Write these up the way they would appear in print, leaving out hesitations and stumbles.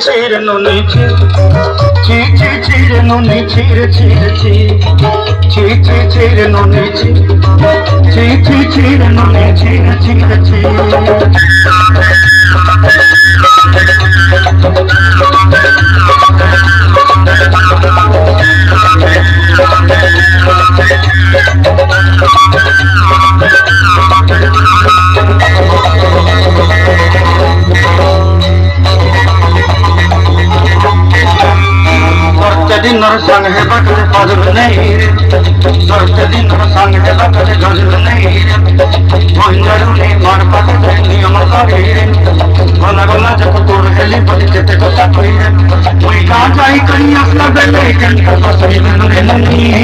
Cheer no need cheer no need cheer no need cheer no need दिनर संग है बकरे फजल नहीं रे सरते दिनर संग है बकरे गजल नहीं रे मंजरुनी मार पकड़े नियम करे रे गला गला जब तोर हेली बड़ी केते कथा कई रे मुई का जाई करी असला बेले कन का बसरी में रे नहीं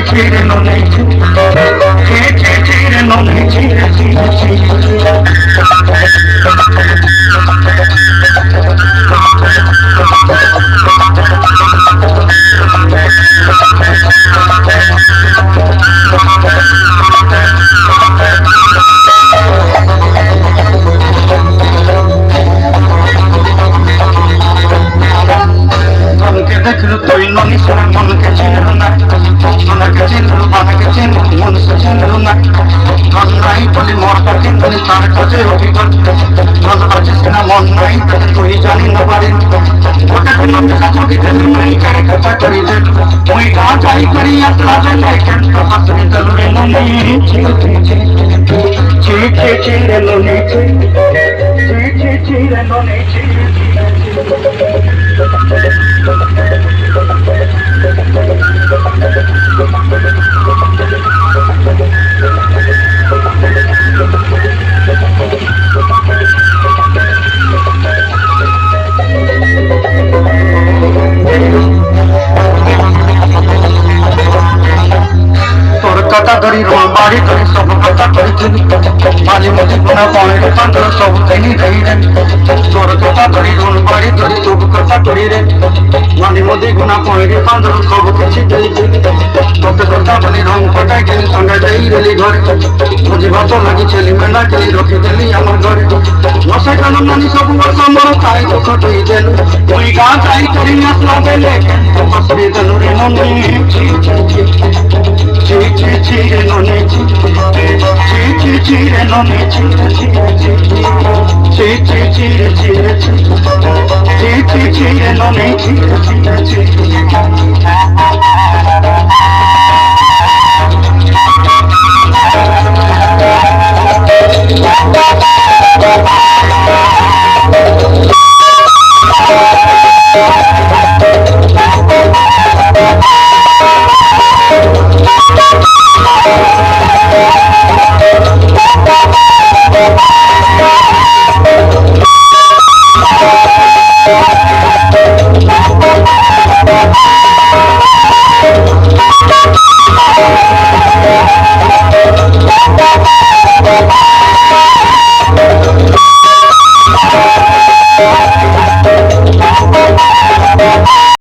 ची रे नो नहीं ची रे नो नहीं ची मन के चिन्हना मन से चिन्हना मन नहीं बोली मोर पर चिन्हनी तार खोजे होगी मन जिसना मन नहीं तो कोई जानी न पारे गोटे दिन में साथों की दिल नहीं करे कथा करी दे मुई कहाँ जाई करी असला दे लेकिन तो हंसनी दिल रे नहीं ची रे नो नहीं ची रे नो नहीं कथा करी रोल बाड़ी करी सब कथा करी माली मुझे गुना पाने रे पंद्र सब कहीं रही रे तोर कथा करी रोल बाड़ी करी सब कथा करी रे माली मुझे गुना पाने रे पंद्र सब किसी गई तो कथा बनी रंग पटाई के संग जाई रेली घर मुझे बात लगी चली मेला करी रखी देली हमर घर नसे कानून नानी सब वर्ष मोर खाई तो खटई देलु कोई गां जाई करी असला देले तो बसरी देलु रे ननी ची रे नो नहीं ची रे नो नहीं ची रे नो नहीं ची